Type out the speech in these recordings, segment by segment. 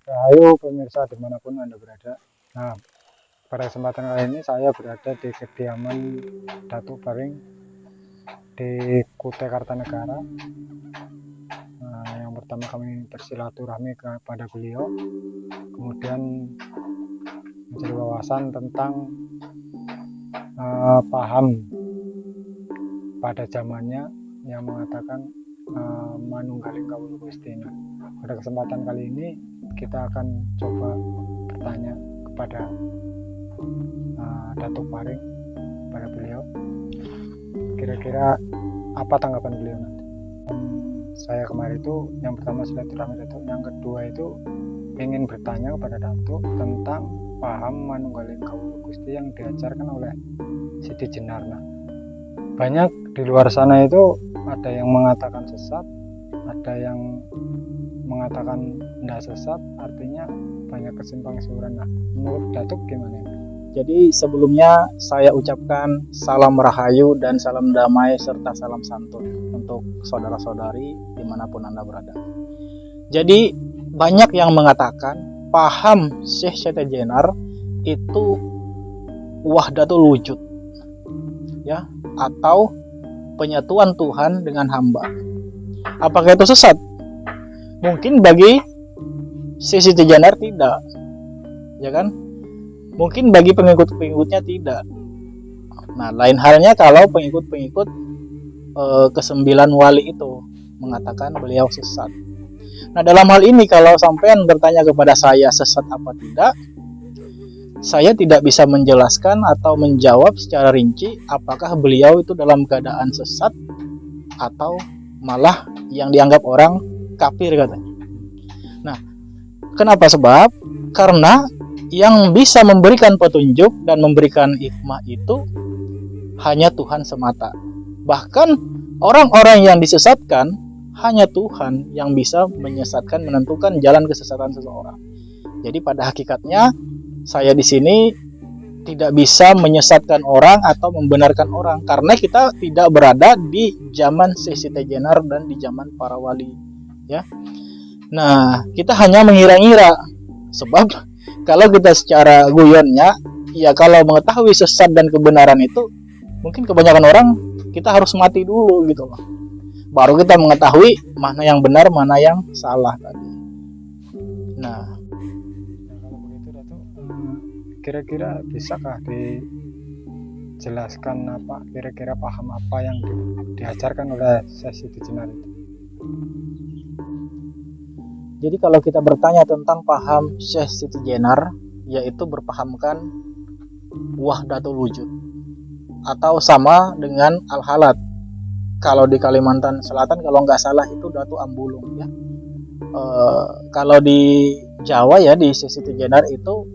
Rahayu pemirsa dimanapun Anda berada. Nah, pada kesempatan kali ini saya berada di kediaman Datuk Paring di Kutai Kartanegara. Nah, yang pertama kami bersilaturahmi kepada beliau, kemudian mencari wawasan tentang paham pada zamannya yang mengatakan manunggaling kawula Gusti. Nah, pada kesempatan kali ini kita akan coba bertanya kepada Datuk Paring, pada beliau, kira-kira apa tanggapan beliau nanti. Saya kemarin itu yang pertama silaturahmi Datuk, yang kedua itu ingin bertanya kepada Datuk tentang paham manunggaling kawula Gusti yang diajarkan oleh Siti Jenar. Nah, banyak di luar sana itu ada yang mengatakan sesat, ada yang mengatakan tidak sesat, artinya banyak kesimpang siuran. Nah, menurut Datuk gimana? Jadi sebelumnya saya ucapkan salam rahayu dan salam damai serta salam santun untuk saudara-saudari dimanapun Anda berada. Jadi banyak yang mengatakan paham Syekh Siti Jenar itu wahdatul wujud, ya, atau penyatuan Tuhan dengan hamba. Apakah itu sesat? Mungkin bagi Syekh Siti Jenar tidak, ya kan? Mungkin bagi pengikut-pengikutnya tidak. Nah, lain halnya kalau pengikut-pengikut kesembilan wali itu mengatakan beliau sesat. Nah, dalam hal ini kalau sampean bertanya kepada saya sesat apa tidak, saya tidak bisa menjelaskan atau menjawab secara rinci apakah beliau itu dalam keadaan sesat atau malah yang dianggap orang kafir katanya. Nah, kenapa? Sebab karena yang bisa memberikan petunjuk dan memberikan hikmah itu hanya Tuhan semata. Bahkan orang-orang yang disesatkan hanya Tuhan yang bisa menyesatkan, menentukan jalan kesesatan seseorang. Jadi pada hakikatnya saya di sini tidak bisa menyesatkan orang atau membenarkan orang karena kita tidak berada di zaman Syekh Siti Jenar dan di zaman para wali, ya. Nah, kita hanya mengira-ngira, sebab kalau kita secara guyonnya, ya kalau mengetahui sesat dan kebenaran itu, mungkin kebanyakan orang kita harus mati dulu gitu loh. Baru kita mengetahui mana yang benar, mana yang salah tadi. Nah, kalau begitu Datuk, kira-kira bisakah dijelaskan apa kira-kira paham apa yang diajarkan oleh Syekh Siti Jenar itu? jadi kalau kita bertanya tentang paham Syekh Siti Jenar, yaitu berpahamkan wahdatul wujud atau sama dengan al-halat. Kalau di Kalimantan Selatan kalau nggak salah itu Datu Ambulung, ya. Kalau di Jawa ya di Syekh Siti Jenar itu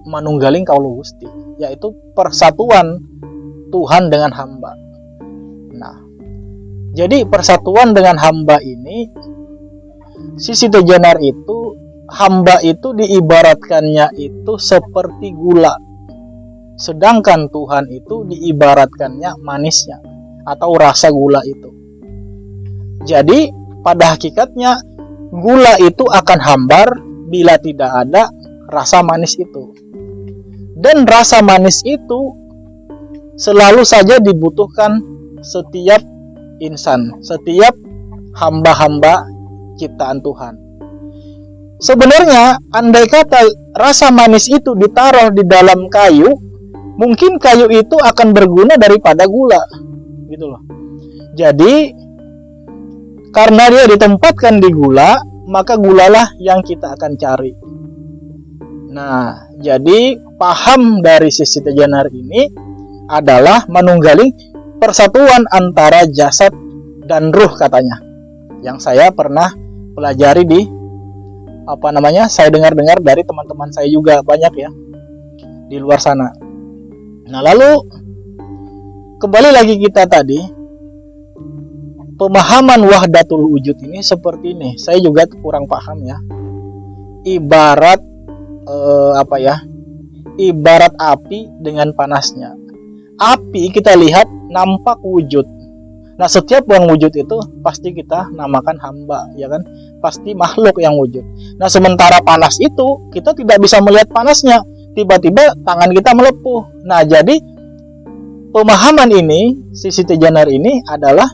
manunggaling kawula Gusti, yaitu persatuan Tuhan dengan hamba. Nah, jadi persatuan dengan hamba ini, Siti Jenar itu, hamba itu diibaratkannya itu seperti gula, sedangkan Tuhan itu diibaratkannya manisnya atau rasa gula itu. Jadi pada hakikatnya gula itu akan hambar bila tidak ada rasa manis itu. Dan rasa manis itu selalu saja dibutuhkan setiap insan, setiap hamba-hamba ciptaan Tuhan. Sebenarnya andai kata rasa manis itu ditaruh di dalam kayu, mungkin kayu itu akan berguna daripada gula, gitu loh. Jadi karena dia ditempatkan di gula, maka gulalah yang kita akan cari. Nah, jadi paham dari Siti Jenar ini adalah manunggaling persatuan antara jasad dan ruh katanya. Yang saya pernah pelajari di saya dengar-dengar dari teman-teman saya juga banyak ya di luar sana. Nah, lalu kembali lagi kita tadi, pemahaman wahdatul wujud ini seperti ini. Saya juga kurang paham ya. Ibarat ibarat api dengan panasnya. Api kita lihat nampak wujud, Nah, setiap yang wujud itu pasti kita namakan hamba, ya kan? Pasti makhluk yang wujud. Nah, sementara panas itu kita tidak bisa melihat panasnya. Tiba-tiba tangan kita melepuh. Nah, jadi pemahaman ini, Siti Jenar ini adalah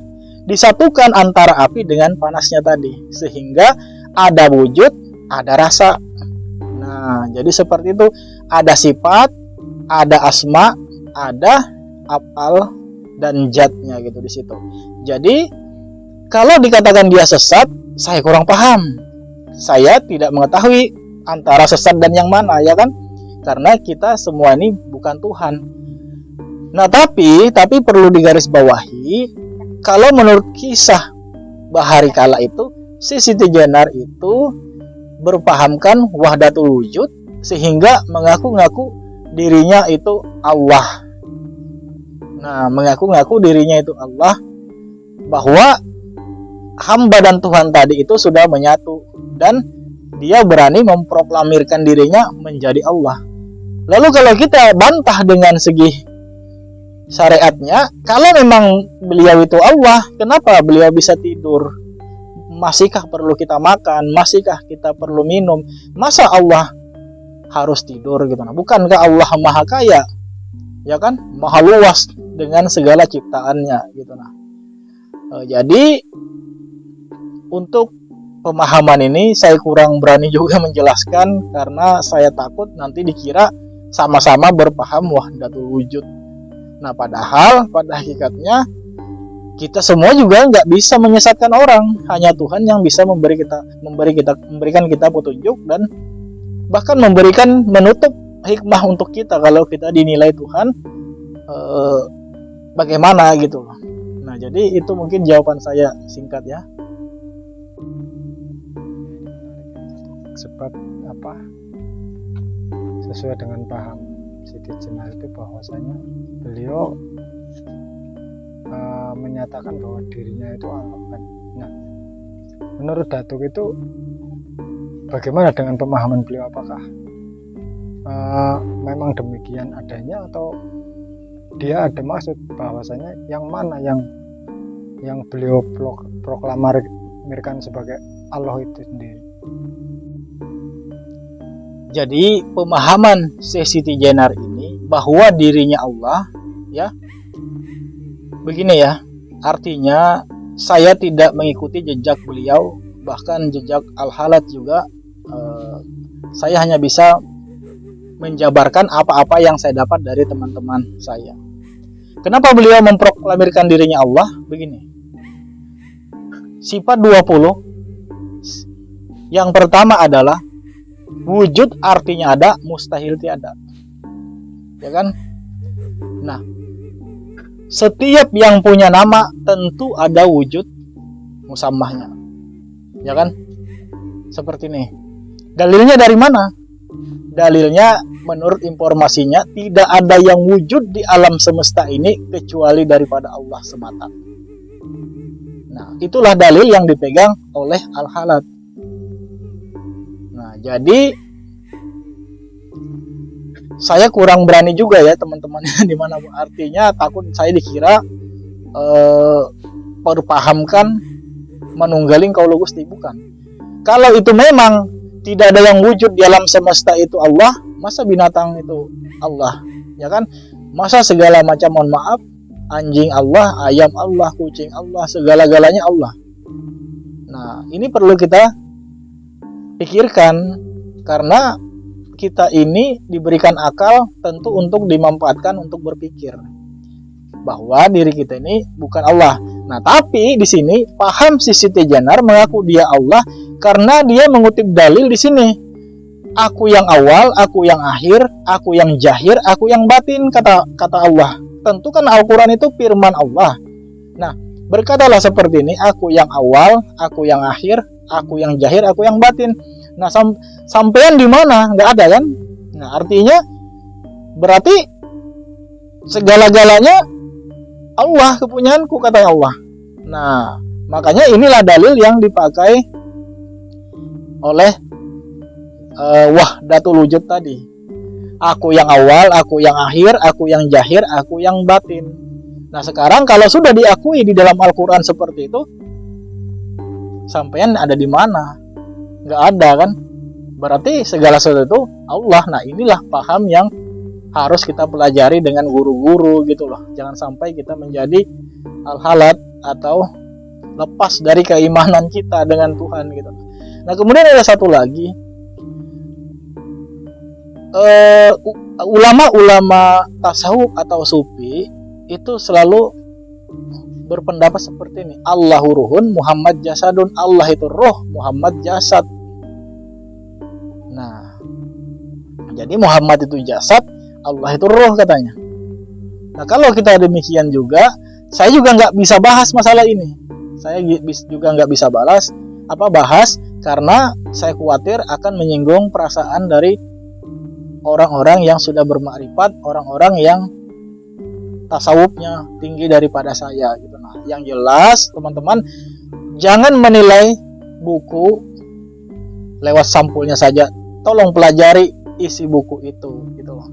disatukan antara api dengan panasnya tadi, sehingga ada wujud, ada rasa. Nah, jadi seperti itu, ada sifat, ada asma, ada af'al dan jatnya gitu di situ. Jadi kalau dikatakan dia sesat, saya kurang paham. Saya tidak mengetahui antara sesat dan yang mana, ya kan? Karena kita semua ini bukan Tuhan. Nah, tapi perlu digarisbawahi, kalau menurut kisah Bahari Kala itu, si Siti Jenar itu berpahamkan wahdatul wujud sehingga mengaku-ngaku dirinya itu Allah. Nah, mengaku-ngaku dirinya itu Allah, bahwa hamba dan Tuhan tadi itu sudah menyatu, dan dia berani memproklamirkan dirinya menjadi Allah. Lalu kalau kita bantah dengan segi syariatnya, kalau memang beliau itu Allah, kenapa beliau bisa tidur? Masihkah perlu kita makan? Masihkah kita perlu minum? Masa Allah harus tidur gitu? Nah, bukankah Allah Maha Kaya? Ya kan? Maha luas dengan segala ciptaannya gitu. Nah, jadi untuk pemahaman ini saya kurang berani juga menjelaskan, karena saya takut nanti dikira sama-sama berpaham wahdatul wujud. Nah, padahal pada hakikatnya kita semua juga nggak bisa menyesatkan orang. Hanya Tuhan yang bisa memberikan kita petunjuk, dan bahkan menutup hikmah untuk kita kalau kita dinilai Tuhan bagaimana gitu. Nah, jadi itu mungkin jawaban saya singkat ya. Sebab apa? Sesuai dengan paham Siti Jenar itu, bahwasanya beliau menyatakan bahwa dirinya itu Allah kan. Nah, menurut Datuk itu bagaimana dengan pemahaman beliau? Apakah memang demikian adanya, atau dia ada maksud bahwasanya yang mana yang beliau proklamirkan sebagai Allah itu sendiri? Jadi pemahaman Siti Jenar ini bahwa dirinya Allah, ya, begini ya, artinya saya tidak mengikuti jejak beliau, bahkan jejak Al-Halat juga. Saya hanya bisa menjabarkan apa-apa yang saya dapat dari teman-teman saya. Kenapa beliau memproklamirkan dirinya Allah? Begini, sifat 20. Yang pertama adalah wujud, artinya ada, mustahil tiada. Ya kan? Nah, setiap yang punya nama tentu ada wujud musammahnya. Ya kan? Seperti ini. Dalilnya dari mana? Dalilnya menurut informasinya tidak ada yang wujud di alam semesta ini kecuali daripada Allah semata. Nah, itulah dalil yang dipegang oleh Al-Halat. Nah, jadi saya kurang berani juga ya teman-teman, di mana artinya takut saya dikira perpahamkan menunggaling kaula Gusti. Bukan. Kalau itu memang tidak ada yang wujud di alam semesta itu Allah, masa binatang itu Allah, ya kan? Masa segala macam, mohon maaf, anjing Allah, ayam Allah, kucing Allah, segala-galanya Allah. Nah, ini perlu kita pikirkan, karena kita ini diberikan akal tentu untuk dimanfaatkan untuk berpikir bahwa diri kita ini bukan Allah. Nah, tapi di sini paham Siti Jenar mengaku dia Allah karena dia mengutip dalil di sini. Aku yang awal, aku yang akhir, aku yang jahir, aku yang batin, kata Allah. Tentu kan Al-Quran itu firman Allah. Nah, berkatalah seperti ini, aku yang awal, aku yang akhir, aku yang jahir, aku yang batin. Nah, sampean di mana? Nggak ada kan? Nah, artinya berarti segala-galanya Allah, kepunyaanku, kata Allah. Nah, makanya inilah dalil yang dipakai oleh wahdatul wujud tadi. Aku yang awal, aku yang akhir, aku yang jahir, aku yang batin. Nah sekarang kalau sudah diakui di dalam Al-Quran seperti itu, sampean ada di mana? Nggak ada kan? Berarti segala sesuatu itu Allah. Nah inilah paham yang harus kita pelajari dengan guru-guru gitu loh. Jangan sampai kita menjadi al-halat atau lepas dari keimanan kita dengan Tuhan gitu. Nah kemudian ada satu lagi, ulama-ulama tasawuf atau sufi itu selalu berpendapat seperti ini. Allahu ruhun, Muhammad jasadun. Allah itu roh, Muhammad jasad. Nah, jadi Muhammad itu jasad, Allah itu roh katanya. Nah, kalau kita demikian juga, saya juga nggak bisa bahas masalah ini. Saya juga nggak bisa bahas karena saya khawatir akan menyinggung perasaan dari orang-orang yang sudah bermakrifat, orang-orang yang tasawufnya tinggi daripada saya gitu. Nah, yang jelas teman-teman jangan menilai buku lewat sampulnya saja. Tolong pelajari isi buku itu gitu loh.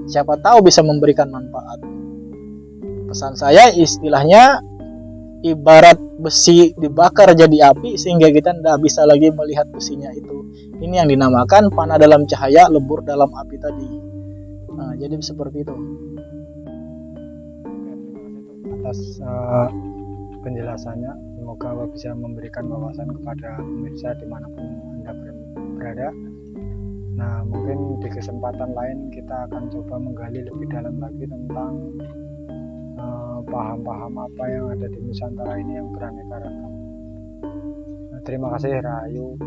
Siapa tahu bisa memberikan manfaat. Pesan saya istilahnya ibarat besi dibakar jadi api sehingga kita tidak bisa lagi melihat besinya itu. Ini yang dinamakan panah dalam cahaya, lebur dalam api tadi. Nah, jadi seperti itu. Atas penjelasannya, semoga Allah bisa memberikan wawasan kepada pemirsa dimanapun Anda berada. Nah mungkin di kesempatan lain kita akan coba menggali lebih dalam lagi tentang paham-paham apa yang ada di Nusantara ini yang beraneka ragam. Nah, terima kasih Rahayu.